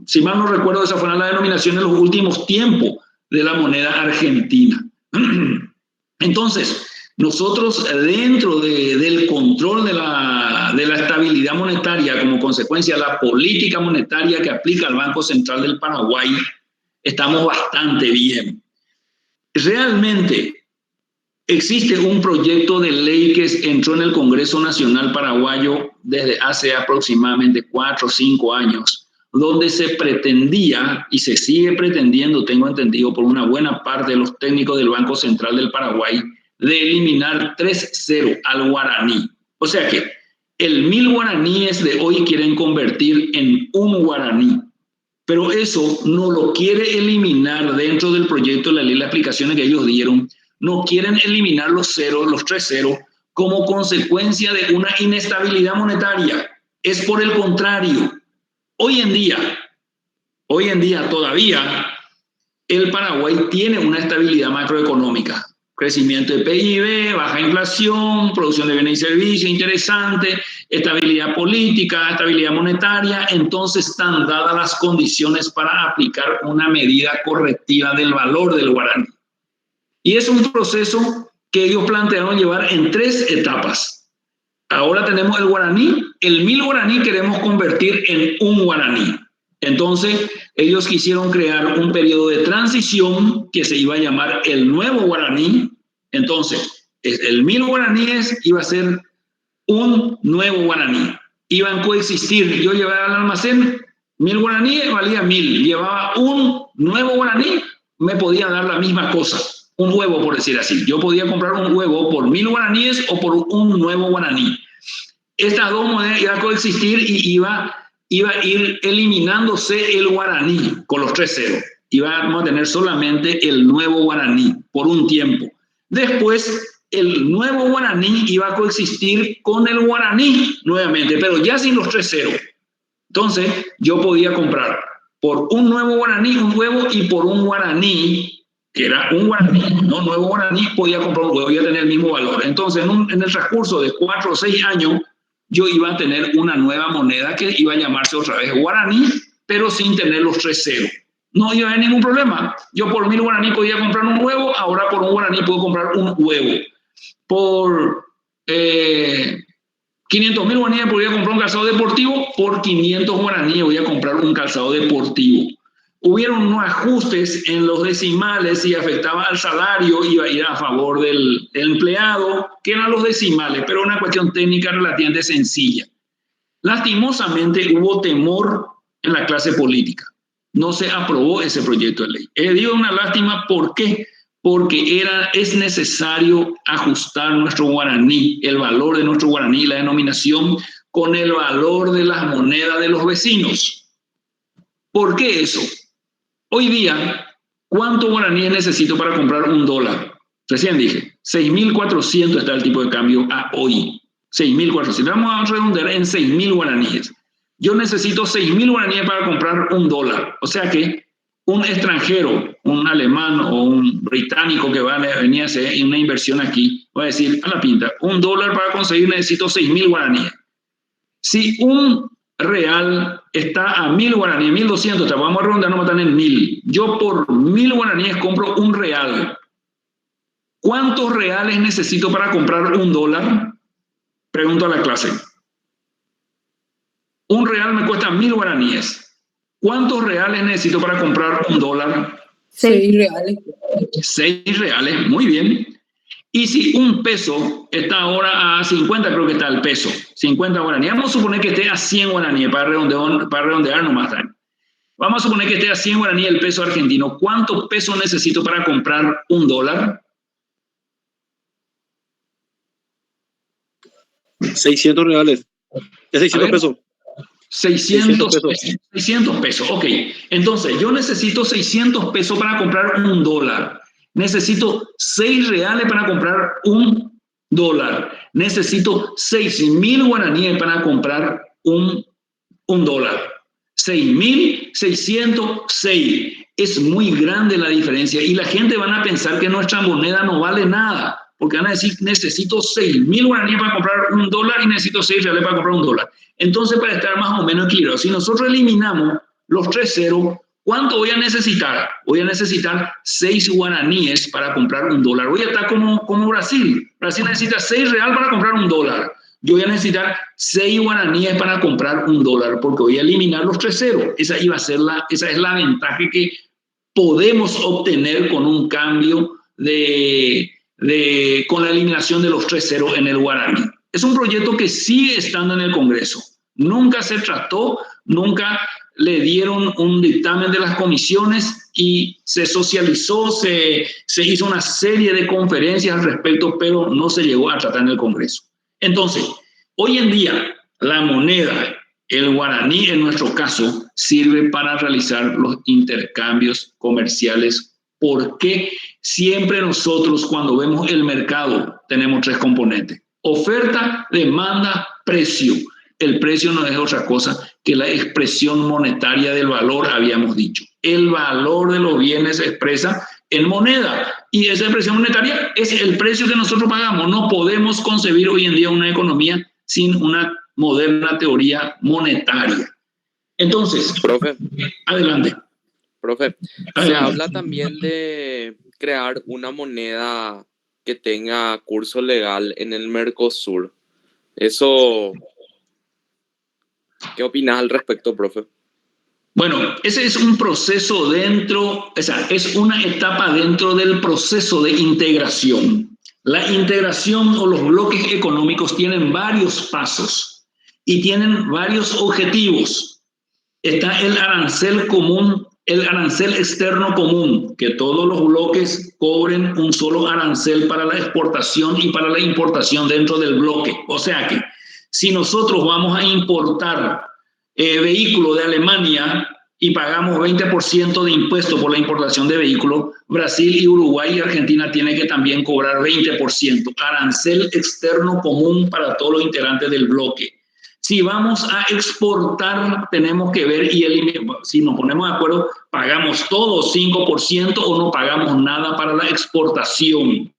Si mal no recuerdo, esa fue la denominación en los últimos tiempos de la moneda argentina. Entonces, nosotros dentro del control de la estabilidad monetaria como consecuencia de la política monetaria que aplica el Banco Central del Paraguay, estamos bastante bien. Realmente, existe un proyecto de ley que entró en el Congreso Nacional Paraguayo desde hace aproximadamente 4 o 5 años, donde se pretendía, y se sigue pretendiendo, tengo entendido, por una buena parte de los técnicos del Banco Central del Paraguay, de eliminar 3-0 al guaraní. O sea que el 1000 guaraníes de hoy quieren convertir en 1 guaraní. Pero eso no lo quiere eliminar dentro del proyecto de la ley, las explicaciones que ellos dieron. No quieren eliminar los 3 ceros, como consecuencia de una inestabilidad monetaria. Es por el contrario. Hoy en día todavía, el Paraguay tiene una estabilidad macroeconómica. Crecimiento de PIB, baja inflación, producción de bienes y servicios interesante, estabilidad política, estabilidad monetaria. Entonces están dadas las condiciones para aplicar una medida correctiva del valor del guaraní. Y es un proceso que ellos plantearon llevar en 3 etapas. Ahora tenemos el guaraní, el 1000 guaraní queremos convertir en 1 guaraní. Entonces, ellos quisieron crear un periodo de transición que se iba a llamar el nuevo guaraní. Entonces, el 1000 guaraníes iba a ser un nuevo guaraní. Iban a coexistir. Yo llevaba al almacén 1000 guaraníes, valía 1000. Llevaba un nuevo guaraní, me podía dar la misma cosa. Un huevo, por decir así. Yo podía comprar un huevo por 1000 guaraníes o por un nuevo guaraní. Estas dos monedas iban a coexistir y iba a ir eliminándose el guaraní con los 3 ceros. Íbamos a tener solamente el nuevo guaraní por un tiempo. Después, el nuevo guaraní iba a coexistir con el guaraní nuevamente, pero ya sin los 3 ceros. Entonces, yo podía comprar por un nuevo guaraní un huevo y por un guaraní, que era un guaraní, no nuevo guaraní, podía comprar un huevo y iba a tener el mismo valor. Entonces, en el transcurso de 4 o 6 años, yo iba a tener una nueva moneda que iba a llamarse otra vez guaraní, pero sin tener los 3 ceros. No iba a haber ningún problema. Yo por 1000 guaraní podía comprar un huevo, ahora por un guaraní puedo comprar un huevo. Por 500.000 guaraníes podría comprar un calzado deportivo, por 500 guaraníes voy a comprar un calzado deportivo. Hubieron unos ajustes en los decimales y afectaba al salario, iba a ir a favor del empleado, que eran los decimales, pero una cuestión técnica relativamente sencilla. Lastimosamente hubo temor en la clase política. No se aprobó ese proyecto de ley. Digo una lástima, ¿por qué? Porque es necesario ajustar nuestro guaraní, el valor de nuestro guaraní, la denominación, con el valor de las monedas de los vecinos. ¿Por qué eso? Hoy día, ¿cuánto guaraní necesito para comprar un dólar? Recién dije, 6.400 está el tipo de cambio a hoy. 6.400. Vamos a redondear en 6.000 guaraníes. Yo necesito 6.000 guaraníes para comprar un dólar. O sea que un extranjero, un alemán o un británico que va a venir a hacer una inversión aquí, va a decir a la pinta, un dólar para conseguir necesito 6.000 guaraníes. Si un real está a 1.000 guaraníes, 1.200, vamos a redondear, no están en 1.000. Yo por 1.000 guaraníes compro un real. ¿Cuántos reales necesito para comprar un dólar? Pregunto a la clase. Un real me cuesta 1.000 guaraníes. ¿Cuántos reales necesito para comprar un dólar? 6 reales. 6 reales, muy bien. Y si un peso está ahora a 50, creo que está el peso, 50 guaraníes. Vamos a suponer que esté a 100 guaraníes para redondear nomás. Vamos a suponer que esté a 100 guaraníes el peso argentino. ¿Cuántos pesos necesito para comprar un dólar? 600 reales. Es 600 pesos. 600 pesos. Ok. Entonces, yo necesito 600 pesos para comprar un dólar. Necesito 6 reales para comprar un dólar. Necesito 6.000 guaraníes para comprar un dólar. 6.606. Es muy grande la diferencia y la gente van a pensar que nuestra moneda no vale nada, porque van a decir, necesito 6.000 guaraníes para comprar un dólar y necesito 6 reales para comprar un dólar. Entonces, para estar más o menos equilibrado, si nosotros eliminamos los 3 ceros, ¿cuánto voy a necesitar? Voy a necesitar 6 guaraníes para comprar un dólar. Voy a estar como Brasil. Brasil necesita 6 reales para comprar un dólar. Yo voy a necesitar 6 guaraníes para comprar un dólar, porque voy a eliminar los 3 ceros. Esa es la ventaja que podemos obtener con un cambio con la eliminación de los 3 ceros en el guaraní. Es un proyecto que sigue estando en el Congreso. Nunca se trató, nunca le dieron un dictamen de las comisiones y se socializó, se hizo una serie de conferencias al respecto, pero no se llegó a tratar en el Congreso. Entonces, hoy en día, la moneda, el guaraní en nuestro caso, sirve para realizar los intercambios comerciales. Porque siempre nosotros, cuando vemos el mercado, tenemos 3 componentes: oferta, demanda, precio. El precio no es otra cosa que la expresión monetaria del valor, habíamos dicho. El valor de los bienes se expresa en moneda y esa expresión monetaria es el precio que nosotros pagamos. No podemos concebir hoy en día una economía sin una moderna teoría monetaria. Entonces, profe, adelante. Profe, se habla también de crear una moneda que tenga curso legal en el Mercosur. Eso, ¿qué opinas al respecto, profe? Bueno, ese es un proceso es una etapa dentro del proceso de integración. La integración o los bloques económicos tienen varios pasos y tienen varios objetivos. Está el arancel común, el arancel externo común, que todos los bloques cobren un solo arancel para la exportación y para la importación dentro del bloque. O sea que si nosotros vamos a importar vehículos de Alemania y pagamos 20% de impuesto por la importación de vehículos, Brasil y Uruguay y Argentina tienen que también cobrar 20%. Arancel externo común para todos los integrantes del bloque. Si vamos a exportar, tenemos que ver si nos ponemos de acuerdo, pagamos todo 5% o no pagamos nada para la exportación.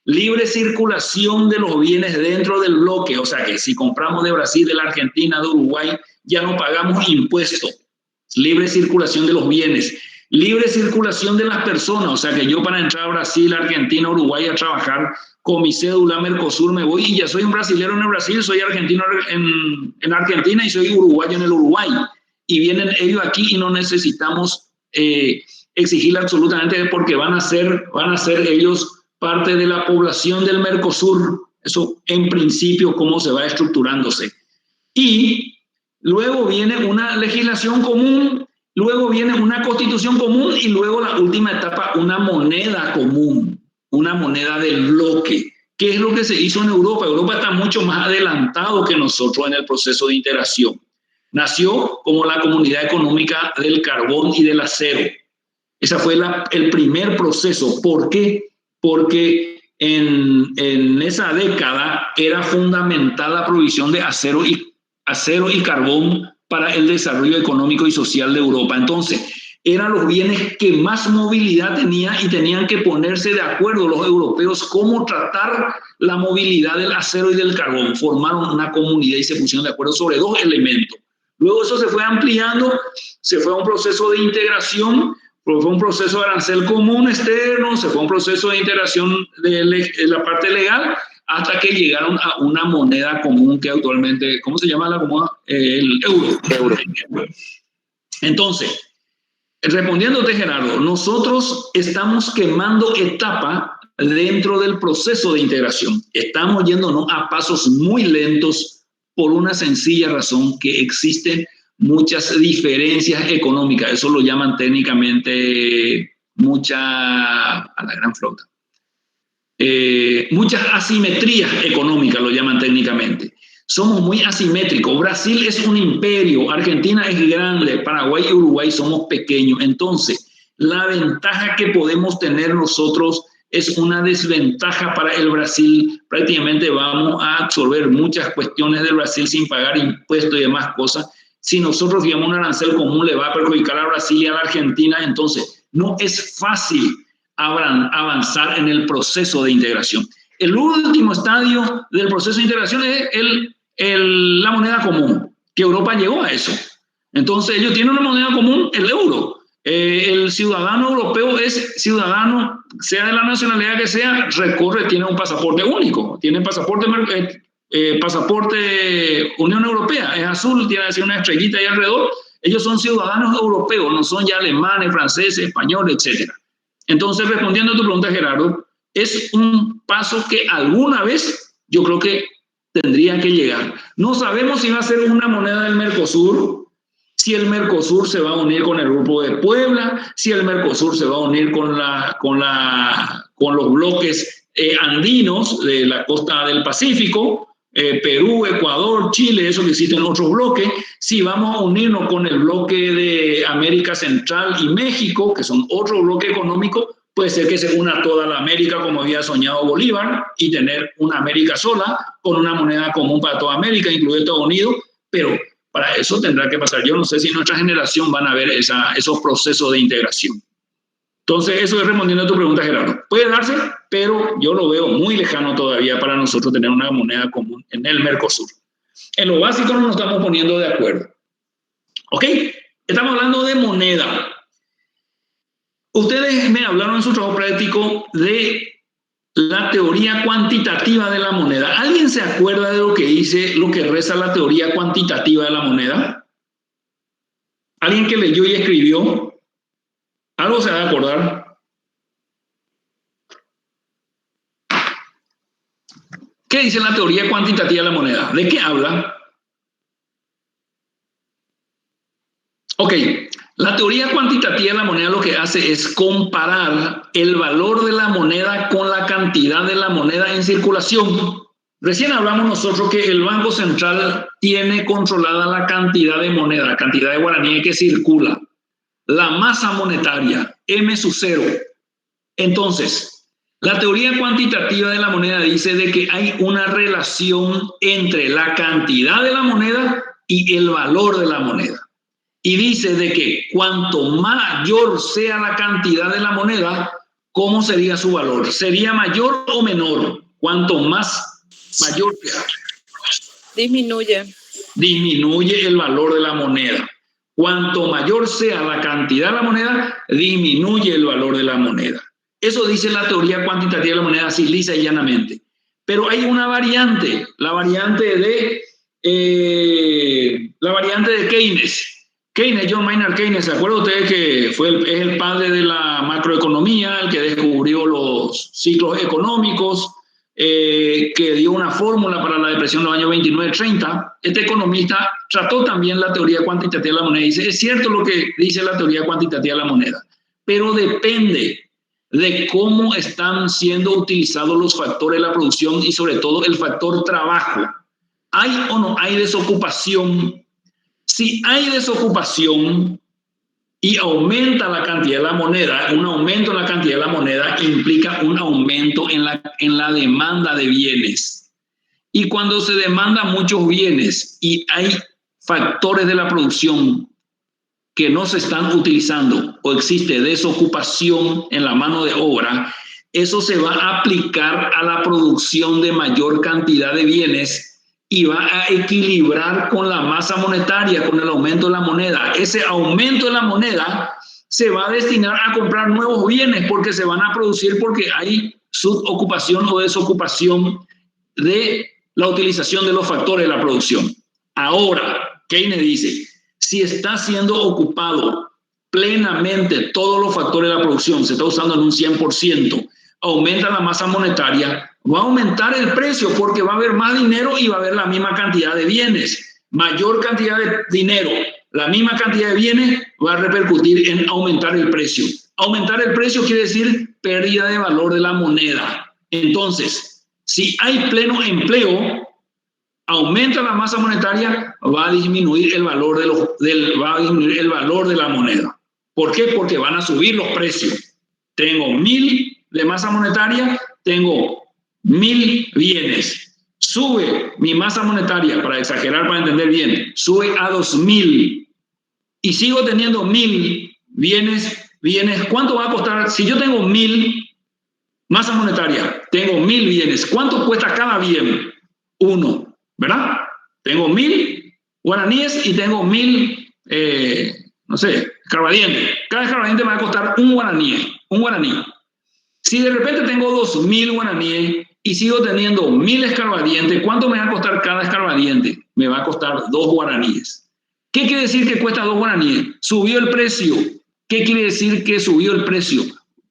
Libre circulación de los bienes dentro del bloque, o sea que si compramos de Brasil, de la Argentina, de Uruguay, ya no pagamos impuesto. Libre circulación de los bienes. Libre circulación de las personas, o sea que yo para entrar a Brasil, Argentina, Uruguay a trabajar con mi cédula Mercosur me voy y ya soy un brasilero en el Brasil, soy argentino en Argentina y soy uruguayo en el Uruguay. Y vienen ellos aquí y no necesitamos exigirle absolutamente porque van a ser ellos parte de la población del Mercosur. Eso en principio cómo se va estructurándose. Y luego viene una legislación común, luego viene una constitución común y luego la última etapa, una moneda común, una moneda del bloque. ¿Qué es lo que se hizo en Europa? Europa está mucho más adelantado que nosotros en el proceso de integración. Nació como la Comunidad Económica del Carbón y del Acero. Ese fue el primer proceso. ¿Por qué? Porque en esa década era fundamental la provisión de acero y carbón para el desarrollo económico y social de Europa. Entonces, eran los bienes que más movilidad tenía y tenían que ponerse de acuerdo los europeos cómo tratar la movilidad del acero y del carbón. Formaron una comunidad y se pusieron de acuerdo sobre 2 elementos. Luego eso se fue ampliando, se fue a un proceso de integración, fue un proceso de arancel común externo, se fue a un proceso de integración de la parte legal, hasta que llegaron a una moneda común que actualmente, ¿cómo se llama la comuna? El euro. Entonces, respondiéndote, Gerardo, nosotros estamos quemando etapa dentro del proceso de integración. Estamos yéndonos a pasos muy lentos por una sencilla razón, que existen muchas diferencias económicas. Eso lo llaman técnicamente a la gran flota. Muchas asimetrías económicas lo llaman técnicamente. Somos muy asimétricos. Brasil es un imperio, Argentina es grande, Paraguay y Uruguay somos pequeños. Entonces, la ventaja que podemos tener nosotros es una desventaja para el Brasil. Prácticamente vamos a absorber muchas cuestiones del Brasil sin pagar impuestos y demás cosas. Si nosotros fijamos un arancel común, le va a perjudicar a Brasil y a la Argentina. Entonces, no es fácil avanzar en el proceso de integración. El último estadio del proceso de integración es la moneda común, que Europa llegó a eso. Entonces, ellos tienen una moneda común, el euro. El ciudadano europeo es ciudadano, sea de la nacionalidad que sea, tiene un pasaporte único, tiene pasaporte Unión Europea, es azul, tiene así una estrellita ahí alrededor. Ellos son ciudadanos europeos, no son ya alemanes, franceses, españoles, etc. Entonces, respondiendo a tu pregunta, Gerardo, es un paso que alguna vez yo creo que tendría que llegar. No sabemos si va a ser una moneda del Mercosur, si el Mercosur se va a unir con el Grupo de Puebla, si el Mercosur se va a unir con los bloques andinos de la costa del Pacífico, Perú, Ecuador, Chile, eso que existen otros bloques, si vamos a unirnos con el bloque de América Central y México, que son otro bloque económico, puede ser que se una toda la América como había soñado Bolívar y tener una América sola con una moneda común para toda América, incluido Estados Unidos, pero para eso tendrá que pasar. Yo no sé si nuestra generación van a ver esos procesos de integración. Entonces, eso es respondiendo a tu pregunta, Gerardo. Puede darse, pero yo lo veo muy lejano todavía para nosotros tener una moneda común en el Mercosur. En lo básico no nos estamos poniendo de acuerdo. ¿Ok? Estamos hablando de moneda. Ustedes me hablaron en su trabajo práctico de la teoría cuantitativa de la moneda. ¿Alguien se acuerda de lo que reza la teoría cuantitativa de la moneda? ¿Alguien que leyó y escribió? ¿Algo se va a acordar? ¿Qué dice la teoría cuantitativa de la moneda? ¿De qué habla? Ok, la teoría cuantitativa de la moneda lo que hace es comparar el valor de la moneda con la cantidad de la moneda en circulación. Recién hablamos nosotros que el Banco Central tiene controlada la cantidad de moneda, la cantidad de guaraníes que circula, la masa monetaria, M sub 0. Entonces, la teoría cuantitativa de la moneda dice de que hay una relación entre la cantidad de la moneda y el valor de la moneda. Y dice de que cuanto mayor sea la cantidad de la moneda, ¿cómo sería su valor? ¿Sería mayor o menor? Cuanto más mayor sea. Disminuye. Disminuye el valor de la moneda. Cuanto mayor sea la cantidad de la moneda, disminuye el valor de la moneda. Eso dice la teoría cuantitativa de la moneda, así lisa y llanamente. Pero hay una variante, la variante de Keynes. Keynes, John Maynard Keynes, ¿se acuerdan ustedes que es el padre de la macroeconomía, el que descubrió los ciclos económicos, que dio una fórmula para la depresión de los años 29-30? Este economista trató también la teoría cuantitativa de la moneda y dice, es cierto lo que dice la teoría cuantitativa de la moneda, pero depende de cómo están siendo utilizados los factores de la producción y sobre todo el factor trabajo. ¿Hay o no hay desocupación? Si hay desocupación y aumenta la cantidad de la moneda, un aumento en la cantidad de la moneda implica un aumento en la demanda de bienes. Y cuando se demanda muchos bienes y hay factores de la producción que no se están utilizando o existe desocupación en la mano de obra, eso se va a aplicar a la producción de mayor cantidad de bienes y va a equilibrar con la masa monetaria, con el aumento de la moneda. Ese aumento de la moneda se va a destinar a comprar nuevos bienes porque se van a producir porque hay subocupación o desocupación de la utilización de los factores de la producción. Ahora, Keynes dice, si está siendo ocupado plenamente todos los factores de la producción, se está usando en un 100%, aumenta la masa monetaria, va a aumentar el precio porque va a haber más dinero y va a haber la misma cantidad de bienes. Mayor cantidad de dinero, la misma cantidad de bienes va a repercutir en aumentar el precio. Aumentar el precio quiere decir pérdida de valor de la moneda. Entonces, si hay pleno empleo, aumenta la masa monetaria, va a disminuir el valor de la moneda. ¿Por qué? Porque van a subir los precios. Tengo 1.000 de masa monetaria, tengo 1.000 bienes. Sube mi masa monetaria, para exagerar, para entender bien, sube a 2.000 y sigo teniendo 1.000 bienes. ¿Cuánto va a costar? Si yo tengo 1.000 masa monetaria, tengo 1.000 bienes, ¿cuánto cuesta cada bien? 1, ¿verdad? Tengo 1.000 guaraníes y tengo 1.000, no sé, escarbadientes. Cada escarbadiente me va a costar un guaraní. Si de repente tengo 2.000 guaraníes y sigo teniendo 1.000 escarbadientes, ¿cuánto me va a costar cada escarbadiente? Me va a costar 2 guaraníes. ¿Qué quiere decir que cuesta 2 guaraníes? Subió el precio. ¿Qué quiere decir que subió el precio?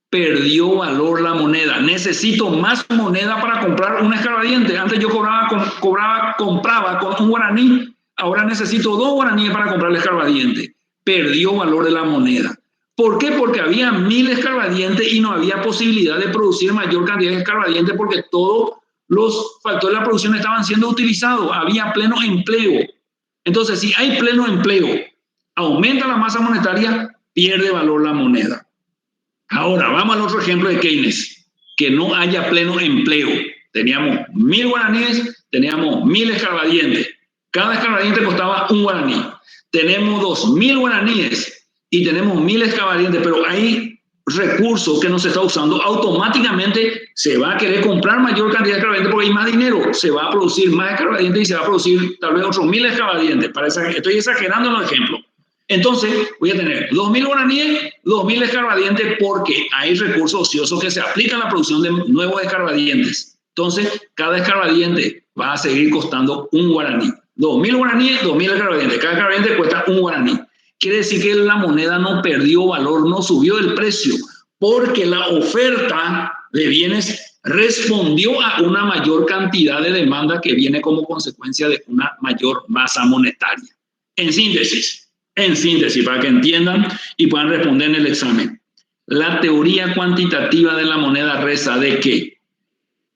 Perdió valor la moneda. Necesito más moneda para comprar un escarbadiente. Antes yo compraba con un guaraní. Ahora necesito 2 guaraníes para comprar el escarbadiente. Perdió valor de la moneda. ¿Por qué? Porque había 1.000 escarbadientes y no había posibilidad de producir mayor cantidad de escarbadientes porque todos los factores de la producción estaban siendo utilizados. Había pleno empleo. Entonces, si hay pleno empleo, aumenta la masa monetaria, pierde valor la moneda. Ahora, vamos al otro ejemplo de Keynes, que no haya pleno empleo. Teníamos 1.000 guaraníes, teníamos 1.000 escarbadientes. Cada escarbadiente costaba un guaraní. Tenemos 2.000 guaraníes y tenemos 1.000 escarbadientes, pero hay recursos que no se está usando. Automáticamente se va a querer comprar mayor cantidad de escarbadientes porque hay más dinero. Se va a producir más escarbadientes y se va a producir tal vez otros 1.000 escarbadientes. Estoy exagerando en los ejemplos. Entonces, voy a tener 2.000 guaraníes, 2.000 escarbadientes, porque hay recursos ociosos que se aplican a la producción de nuevos escarbadientes. Entonces, cada escarbadiente va a seguir costando un guaraní. 2.000 guaraníes, 2.000 escarbadientes. Cada escarbadiente cuesta un guaraní. Quiere decir que la moneda no perdió valor, no subió el precio, porque la oferta de bienes respondió a una mayor cantidad de demanda que viene como consecuencia de una mayor masa monetaria. En síntesis, para que entiendan y puedan responder en el examen. La teoría cuantitativa de la moneda reza de que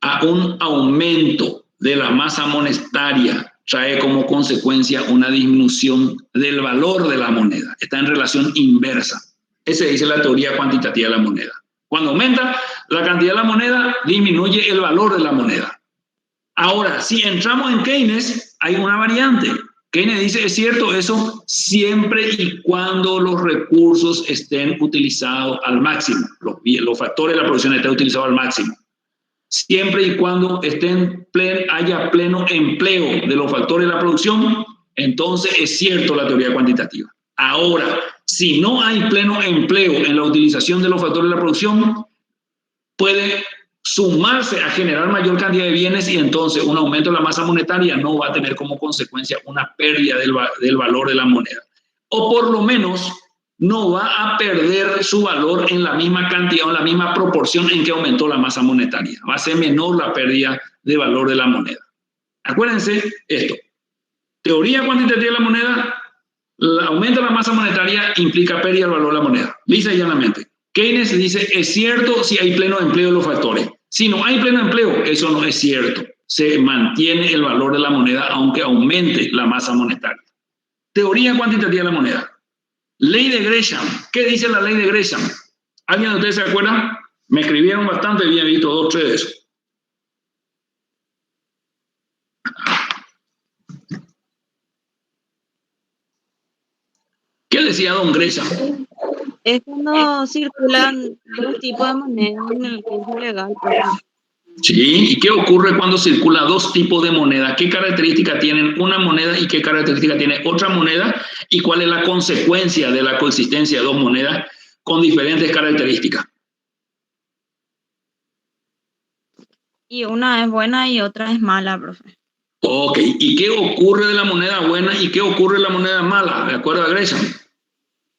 a un aumento de la masa monetaria trae como consecuencia una disminución del valor de la moneda. Está en relación inversa. Esa dice la teoría cuantitativa de la moneda. Cuando aumenta la cantidad de la moneda, disminuye el valor de la moneda. Ahora, si entramos en Keynes, hay una variante. Keynes dice, es cierto eso, siempre y cuando los recursos estén utilizados al máximo, los factores de la producción estén utilizados al máximo. Siempre y cuando haya pleno empleo de los factores de la producción, entonces es cierto la teoría cuantitativa. Ahora, si no hay pleno empleo en la utilización de los factores de la producción, puede sumarse a generar mayor cantidad de bienes y entonces un aumento de la masa monetaria no va a tener como consecuencia una pérdida del valor de la moneda. O por lo menos no va a perder su valor en la misma cantidad o en la misma proporción en que aumentó la masa monetaria. Va a ser menor la pérdida de valor de la moneda. Acuérdense esto. Teoría cuantitativa de la moneda, aumenta la masa monetaria implica pérdida del valor de la moneda. Lisa y llanamente. Keynes dice, es cierto si hay pleno empleo de los factores. Si no hay pleno empleo, eso no es cierto. Se mantiene el valor de la moneda aunque aumente la masa monetaria. Teoría cuantitativa de la moneda. Ley de Gresham. ¿Qué dice la ley de Gresham? ¿Alguien de ustedes se acuerda? Me escribieron bastante bien, he visto 2 o 3 de esos. ¿Qué decía don Gresham? Es cuando circulan 2 tipos de monedas en el curso legal. Sí, ¿y qué ocurre cuando circula 2 tipos de moneda? ¿Qué características tienen una moneda y qué características tiene otra moneda? ¿Y cuál es la consecuencia de la coexistencia de 2 monedas con diferentes características? Y una es buena y otra es mala, profe. Ok, ¿y qué ocurre de la moneda buena y qué ocurre de la moneda mala? ¿De acuerdo a Gresham?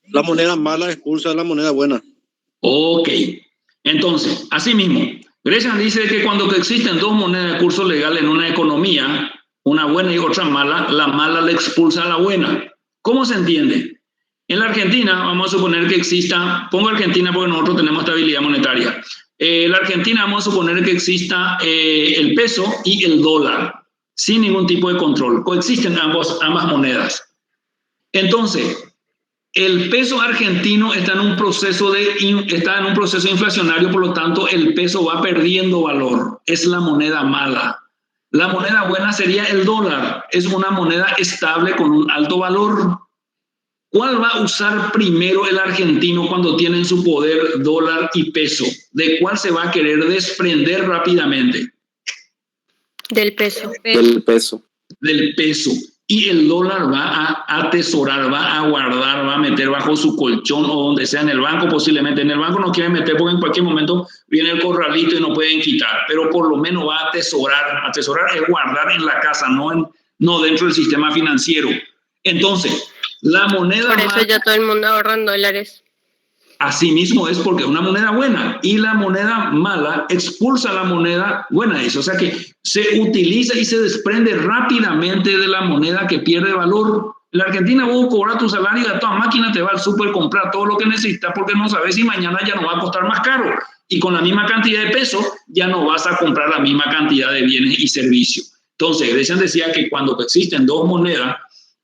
La moneda mala expulsa a la moneda buena. Ok, entonces, así mismo, Gresham dice que cuando existen 2 monedas de curso legal en una economía, una buena y otra mala, la mala le expulsa a la buena. ¿Cómo se entiende? En la Argentina, vamos a suponer que exista, pongo Argentina porque nosotros tenemos estabilidad monetaria. En la Argentina vamos a suponer que exista el peso y el dólar, sin ningún tipo de control. Coexisten ambas monedas. Entonces, el peso argentino está en un proceso inflacionario, por lo tanto, el peso va perdiendo valor. Es la moneda mala. La moneda buena sería el dólar. Es una moneda estable con un alto valor. ¿Cuál va a usar primero el argentino cuando tiene en su poder dólar y peso? ¿De cuál se va a querer desprender rápidamente? Del peso. Del peso. Del peso. Y el dólar va a atesorar, va a guardar, va a meter bajo su colchón o donde sea, en el banco posiblemente. En el banco no quieren meter porque en cualquier momento viene el corralito y no pueden quitar, pero por lo menos va a atesorar. Atesorar es guardar en la casa, no dentro del sistema financiero. Entonces, la moneda... Por eso ya todo el mundo ahorra en dólares. Así mismo es porque es una moneda buena, y la moneda mala expulsa la moneda buena. O sea que se utiliza y se desprende rápidamente de la moneda que pierde valor. En la Argentina vos cobras tu salario y a toda máquina te va al súper, comprar todo lo que necesitas porque no sabes si mañana ya no va a costar más caro. Y con la misma cantidad de peso ya no vas a comprar la misma cantidad de bienes y servicios. Entonces, Grecian decía que cuando existen dos monedas,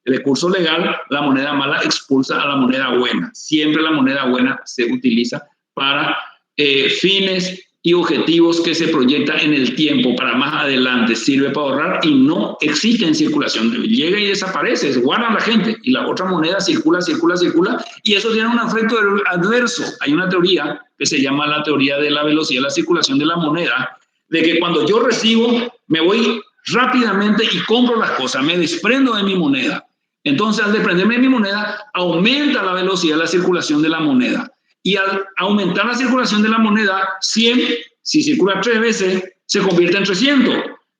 el curso legal, la moneda mala expulsa a la moneda buena. Siempre la moneda buena se utiliza para fines y objetivos que se proyectan en el tiempo, para más adelante. Sirve para ahorrar y no existe en circulación. Llega y desaparece, se guarda la gente y la otra moneda circula y eso tiene un efecto adverso. Hay una teoría que se llama la teoría de la velocidad de la circulación de la moneda, de que cuando yo recibo, me voy rápidamente y compro las cosas, me desprendo de mi moneda. Entonces, al desprenderme de mi moneda, aumenta la velocidad de la circulación de la moneda. Y al aumentar la circulación de la moneda, 100, si circula 3 veces, se convierte en 300.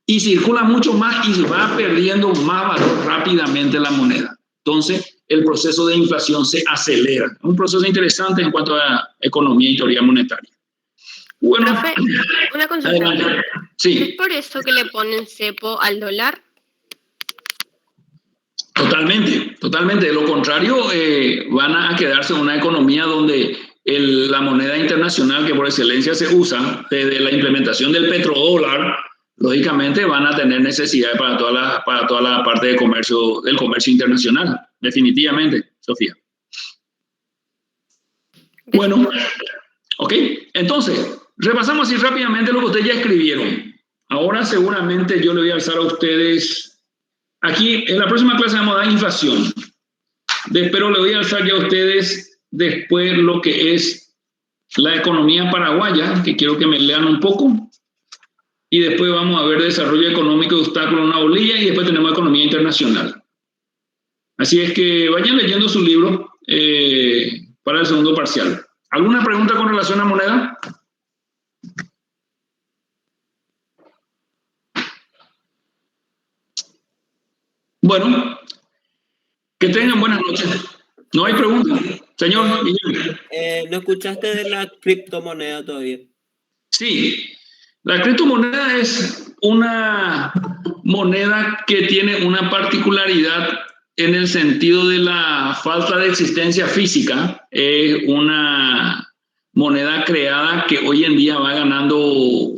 Y circula mucho más y se va perdiendo más valor rápidamente la moneda. Entonces, el proceso de inflación se acelera. Es un proceso interesante en cuanto a economía y teoría monetaria. Bueno, Profe, una consulta. Adelante. Sí. ¿Es por eso que le ponen cepo al dólar? Totalmente. De lo contrario, van a quedarse en una economía donde la moneda internacional que por excelencia se usa, desde la implementación del petrodólar, lógicamente van a tener necesidades para toda la parte del comercio internacional. Definitivamente, Sofía. Bueno, ok. Entonces, repasamos así rápidamente lo que ustedes ya escribieron. Ahora seguramente yo le voy a alzar a ustedes... Aquí, en la próxima clase vamos a dar inflación. Pero le voy a alzar ya a ustedes después lo que es la economía paraguaya, que quiero que me lean un poco. Y después vamos a ver desarrollo económico de obstáculos en una bolilla y después tenemos economía internacional. Así es que vayan leyendo su libro para el segundo parcial. ¿Alguna pregunta con relación a moneda? Bueno, que tengan buenas noches. No hay preguntas. Señor Guillermo. ¿No escuchaste de la criptomoneda todavía? Sí, la criptomoneda es una moneda que tiene una particularidad en el sentido de la falta de existencia física. Es una moneda creada que hoy en día va ganando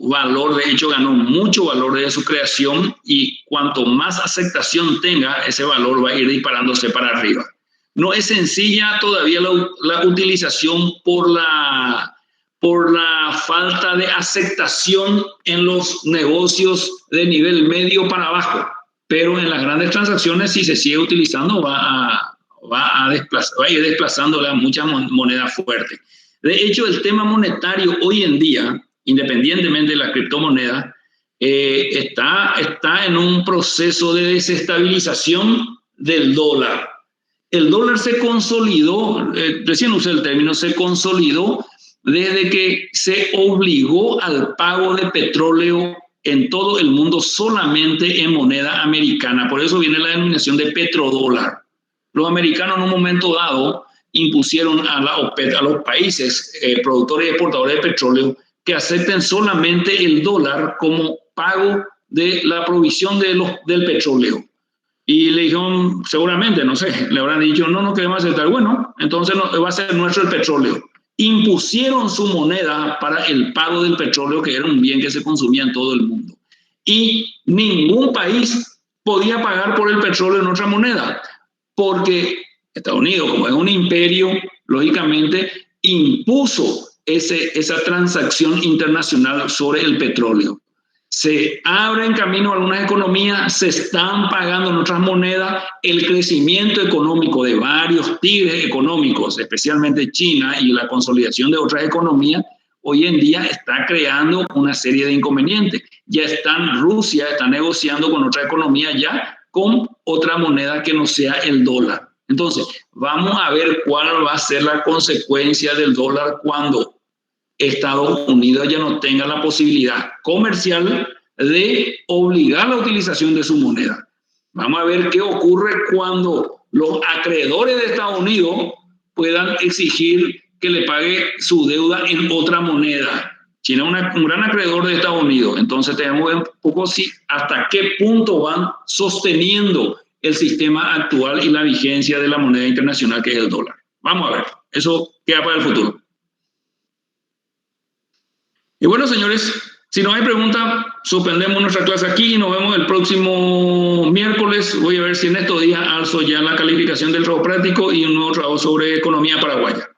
valor, de hecho ganó mucho valor desde su creación, y cuanto más aceptación tenga, ese valor va a ir disparándose para arriba. No es sencilla todavía la utilización por la falta de aceptación en los negocios de nivel medio para abajo, pero en las grandes transacciones, si se sigue utilizando, va a ir desplazando a muchas monedas fuertes. De hecho, el tema monetario hoy en día, independientemente de la criptomoneda, está en un proceso de desestabilización del dólar. El dólar se consolidó, recién usé el término, se consolidó desde que se obligó al pago de petróleo en todo el mundo solamente en moneda americana. Por eso viene la denominación de petrodólar. Los americanos en un momento dado impusieron a los países productores y exportadores de petróleo que acepten solamente el dólar como pago de la provisión del petróleo. Y le dijeron, seguramente, no sé, le habrán dicho, no queremos aceptar. Bueno, entonces no, va a ser nuestro el petróleo. Impusieron su moneda para el pago del petróleo, que era un bien que se consumía en todo el mundo. Y ningún país podía pagar por el petróleo en otra moneda, porque Estados Unidos, como es un imperio, lógicamente impuso esa transacción internacional sobre el petróleo. Se abren camino a algunas economías, se están pagando en otras monedas. El crecimiento económico de varios tigres económicos, especialmente China, y la consolidación de otras economías, hoy en día está creando una serie de inconvenientes. Ya Rusia está negociando con otra economía ya con otra moneda que no sea el dólar. Entonces, vamos a ver cuál va a ser la consecuencia del dólar cuando Estados Unidos ya no tenga la posibilidad comercial de obligar la utilización de su moneda. Vamos a ver qué ocurre cuando los acreedores de Estados Unidos puedan exigir que le pague su deuda en otra moneda. China es un gran acreedor de Estados Unidos, entonces tenemos que ver un poco hasta qué punto van sosteniendo el sistema actual y la vigencia de la moneda internacional, que es el dólar. Vamos a ver, eso queda para el futuro. Y bueno, señores, si no hay pregunta, suspendemos nuestra clase aquí y nos vemos el próximo miércoles. Voy a ver si en estos días alzo ya la calificación del trabajo práctico y un nuevo trabajo sobre economía paraguaya.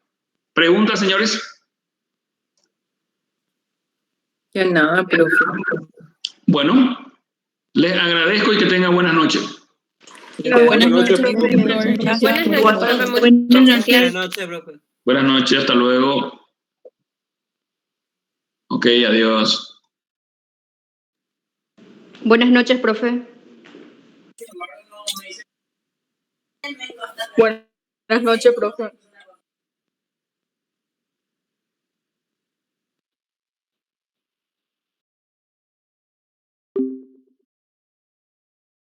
¿Preguntas, señores? Ya nada, profe. Bueno, les agradezco y que tengan buenas noches. Buenas noches, profe. Buenas noches, profe. Buenas noches, hasta luego. Ok, adiós. Buenas noches, profe. Buenas noches, profe.